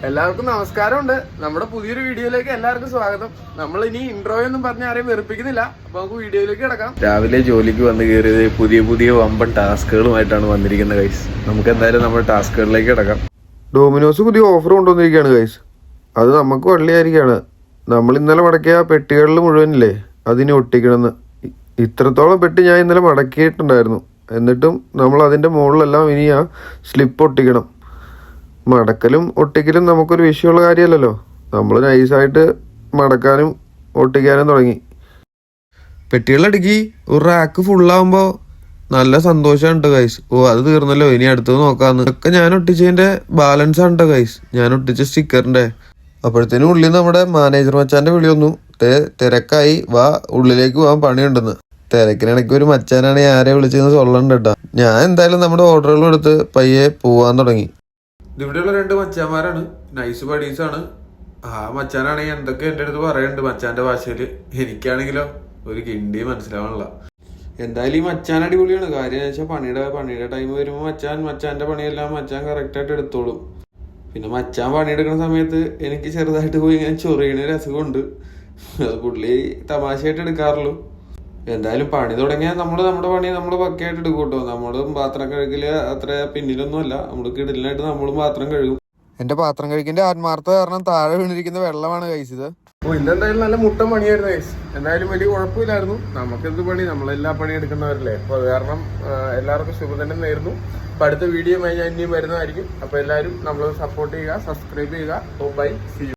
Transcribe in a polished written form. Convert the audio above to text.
എല്ലാവർക്കും നമസ്കാരമുണ്ട്. നമ്മുടെ പുതിയൊരു വീഡിയോയിലേക്ക് എല്ലാവർക്കും സ്വാഗതം. നമ്മൾ ഇനി ഇൻട്രോ ഒന്നും പറഞ്ഞ് ആരെയും വെറുപ്പിക്കുന്നില്ല. അപ്പൊ നമുക്ക് വീഡിയോയിലേക്ക് കിടക്കാം. രാവിലെ ജോലിക്ക് വന്ന് കയറിയത് പുതിയ വമ്പൻ ടാസ്കുകളുമായിട്ടാണ് വന്നിരിക്കുന്നത് ഗൈസ്. നമുക്ക് എന്തായാലും നമ്മുടെ ടാസ്കുകളിലേക്ക് കിടക്കാം. ഡൊമിനോസ് പുതിയ ഓഫർ കൊണ്ടുവന്നിരിക്കുകയാണ് ഗൈസ്. അത് നമുക്ക് വള്ളിയായിരിക്കുകയാണ്. നമ്മൾ ഇന്നലെ മടക്കിയ പെട്ടികളിൽ മുഴുവനില്ലേ അതിനെ ഒട്ടിക്കണമെന്ന്. ഇത്രത്തോളം പെട്ടി ഞാൻ ഇന്നലെ മടക്കിയിട്ടുണ്ടായിരുന്നു. എന്നിട്ടും നമ്മൾ അതിൻ്റെ മുകളിലെല്ലാം ഇനി ആ സ്ലിപ്പ് ഒട്ടിക്കണം. മടക്കലും ഒട്ടിക്കലും നമുക്കൊരു വിഷയമുള്ള കാര്യമല്ലല്ലോ. നമ്മൾ നൈസായിട്ട് മടക്കാനും ഒട്ടിക്കാനും തുടങ്ങി. പെട്ടികളടുക്കി ഒരു റാക്ക് ഫുള്ളാകുമ്പോൾ നല്ല സന്തോഷമാണ് കേട്ടോ ഗൈസ്. അത് തീർന്നല്ലോ, ഇനി അടുത്തത് നോക്കാമെന്ന്. ഇതൊക്കെ ഞാൻ ഒട്ടിച്ചതിൻ്റെ ബാലൻസ് ആണ് കേട്ടോ ഗൈസ്, ഞാൻ ഒട്ടിച്ച സ്റ്റിക്കറിൻ്റെ. അപ്പോഴത്തേനും ഉള്ളിൽ നമ്മുടെ മാനേജർ മച്ചാൻ്റെ വിളി വന്നു. തിരക്കായി, വാ ഉള്ളിലേക്ക് പോകാൻ പണിയുണ്ടെന്ന്. തിരക്കിനിടയ്ക്ക് ഒരു മച്ചാനാണ് ആരെ വിളിച്ചെന്ന് சொல்லണ്ട കേട്ടോ. ഞാൻ എന്തായാലും നമ്മുടെ ഓർഡറുകളും എടുത്ത് പയ്യെ പോവാൻ തുടങ്ങി. ഇവിടെയുള്ള രണ്ട് മച്ചാന്മാരാണ്, നൈസ് ബഡീസാണ്. ആ മച്ചാനാണെങ്കിൽ എന്തൊക്കെ എൻ്റെ അടുത്ത് പറയുന്നുണ്ട് മച്ചാന്റെ ഭാഷയിൽ. എനിക്കാണെങ്കിലോ ഒരു കിണ്ടി മനസ്സിലാവണില്ല. എന്തായാലും ഈ മച്ചാൻ അടിപൊളിയാണ്. കാര്യം എന്ന് വെച്ചാൽ പണിയുടെ ടൈം വരുമ്പോൾ മച്ചാന്റെ പണിയെല്ലാം മച്ചാൻ കറക്റ്റായിട്ട് എടുത്തോളും. പിന്നെ മച്ചാൻ പണിയെടുക്കുന്ന സമയത്ത് എനിക്ക് ചെറുതായിട്ട് പോയി ഇങ്ങനെ ചൊറിയണ രസമുണ്ട്. അത് പുള്ളി തമാശയായിട്ട് എടുക്കാറുള്ളൂ. എന്തായാലും പണി തുടങ്ങിയാൽ നമ്മുടെ പണി നമ്മൾ പക്കയായിട്ട് എടുക്കും കേട്ടോ. നമ്മളും പാത്രം കഴുകല് അത്ര പിന്നിലൊന്നും അല്ല, നമ്മൾ കിടലിനായിട്ട് നമ്മളും പാത്രം കഴുകും. എന്റെ പാത്രം കഴുകിന്റെ ആത്മാർത്ഥത കാരണം താഴെ വീണിരിക്കുന്ന വെള്ളമാണ് കഴിച്ചത്. ഇന്നെന്തായാലും നല്ല മുട്ടൻ പണിയായിരുന്നു ഗൈസ്. എന്തായാലും വലിയ കുഴപ്പമില്ലായിരുന്നു. നമുക്കെന്ത് പണി, നമ്മളെല്ലാ പണി എടുക്കുന്നവരല്ലേ. അപ്പൊ അത് കാരണം എല്ലാവർക്കും ശുഭം തന്നെ നേരുന്നു. അപ്പൊ അടുത്ത വീഡിയോ ഞാൻ ഇനിയും വരുന്നതായിരിക്കും. അപ്പൊ എല്ലാവരും നമ്മൾ സപ്പോർട്ട് ചെയ്യുക, സബ്സ്ക്രൈബ് ചെയ്യുക. Bye, see U.